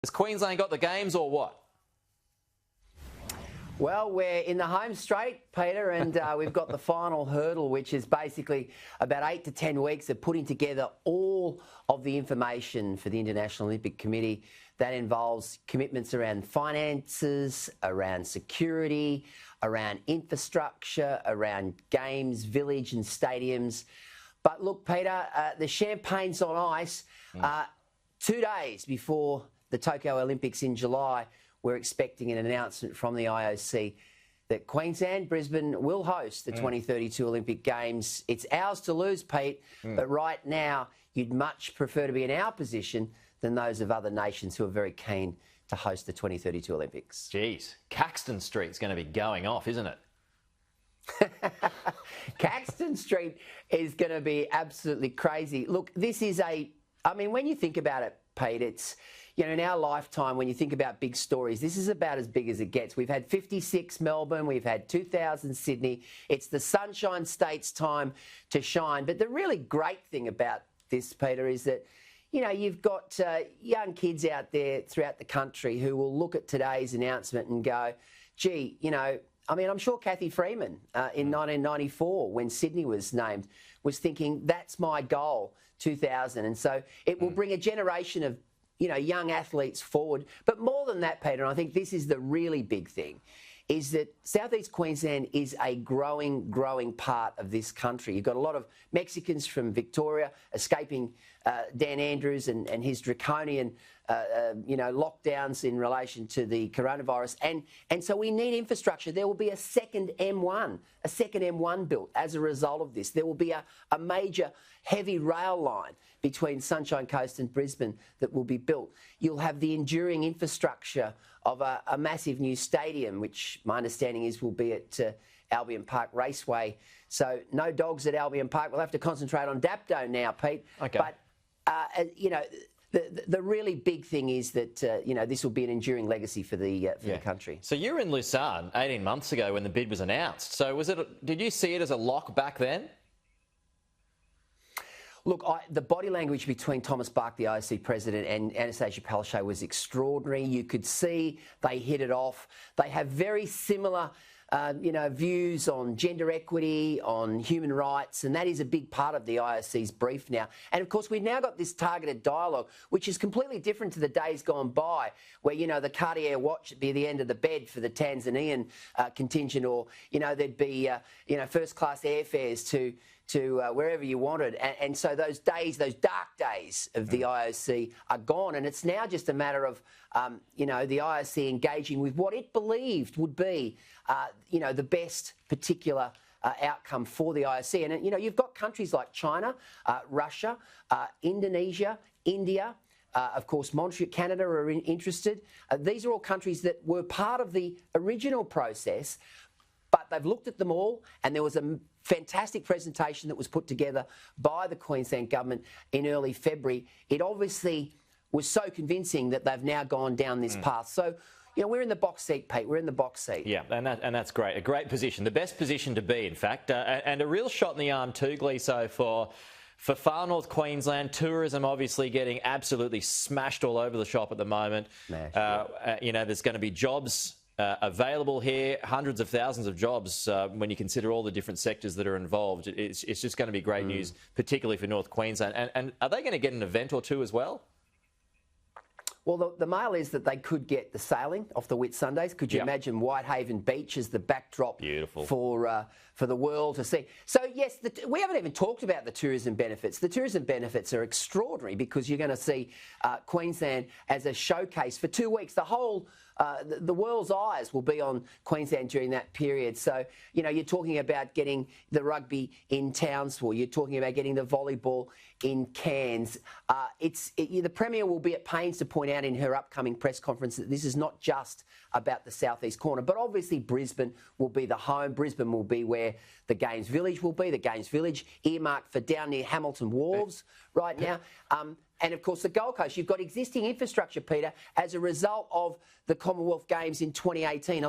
Has Queensland got the games or what? Well, we're in the home straight, Peter, and we've got the final hurdle, which is basically about 8 to 10 weeks of putting together all of the information for the International Olympic Committee. That involves commitments around finances, around security, around infrastructure, around games, village and stadiums. But look, Peter, the champagne's on ice. 2 days before the Tokyo Olympics in July, we're expecting an announcement from the IOC that Queensland, Brisbane will host the 2032 Olympic Games. It's ours to lose, Pete, but right now you'd much prefer to be in our position than those of other nations who are very keen to host the 2032 Olympics. Jeez, Caxton Street's going to be going off, isn't it? Caxton Street is going to be absolutely crazy. Look, this is when you think about it, Pete, it's, in our lifetime, when you think about big stories, this is about as big as it gets. We've had 56 Melbourne, we've had 2000 Sydney. It's the Sunshine State's time to shine. But the really great thing about this, Peter, is that, you've got young kids out there throughout the country who will look at today's announcement and go, gee, I'm sure Kathy Freeman in 1994, when Sydney was named, was thinking, that's my goal, 2000. And so it will bring a generation of young athletes forward. But more than that, Peter, and I think this is the really big thing, is that Southeast Queensland is a growing part of this country. You've got a lot of Mexicans from Victoria escaping Dan Andrews and his draconian lockdowns in relation to the coronavirus. And so we need infrastructure. There will be a second M1 built as a result of this. There will be a major heavy rail line between Sunshine Coast and Brisbane that will be built. You'll have the enduring infrastructure of a massive new stadium, which my understanding is will be at Albion Park Raceway. So no dogs at Albion Park. We'll have to concentrate on Dapto now, Pete. Okay. But, the really big thing is that, this will be an enduring legacy for the country. So you were in Lucerne 18 months ago when the bid was announced. So did you see it as a lock back then? Look, the body language between Thomas Bach, the IOC president, and Anastasia Palaszczuk was extraordinary. You could see they hit it off. They have very similar views on gender equity, on human rights, and that is a big part of the IOC's brief now. And of course, we've now got this targeted dialogue, which is completely different to the days gone by, where, the Cartier watch would be the end of the bed for the Tanzanian contingent, or, there'd be, first-class airfares to wherever you wanted. And so those dark days of the IOC are gone. And it's now just a matter of, the IOC engaging with what it believed would be, the best particular outcome for the IOC. And, you've got countries like China, Russia, Indonesia, India, of course, Montreal, Canada are interested. These are all countries that were part of the original process, but they've looked at them all, and there was a fantastic presentation that was put together by the Queensland government in early February. It obviously was so convincing that they've now gone down this path. So, we're in the box seat, Pete. We're in the box seat. Yeah, and that's great. A great position. The best position to be, in fact. And a real shot in the arm too, Gleeson, for far north Queensland. Tourism obviously getting absolutely smashed all over the shop at the moment. There's going to be jobs available here, hundreds of thousands of jobs when you consider all the different sectors that are involved. It's just going to be great news, particularly for North Queensland. And are they going to get an event or two as well? Well, the mail is that they could get the sailing off the Whitsundays. Could you imagine Whitehaven Beach as the backdrop for the world to see? So, yes, we haven't even talked about the tourism benefits. The tourism benefits are extraordinary because you're going to see Queensland as a showcase for 2 weeks. The whole the world's eyes will be on Queensland during that period. So, you're talking about getting the rugby in Townsville. You're talking about getting the volleyball in Cairns. The Premier will be at pains to point out in her upcoming press conference that this is not just about the southeast corner, but obviously Brisbane will be the home. Brisbane will be where the Games Village will be. The Games Village earmarked for down near Hamilton Wharves right now. And, of course, the Gold Coast. You've got existing infrastructure, Peter, as a result of the Commonwealth Games in 2018.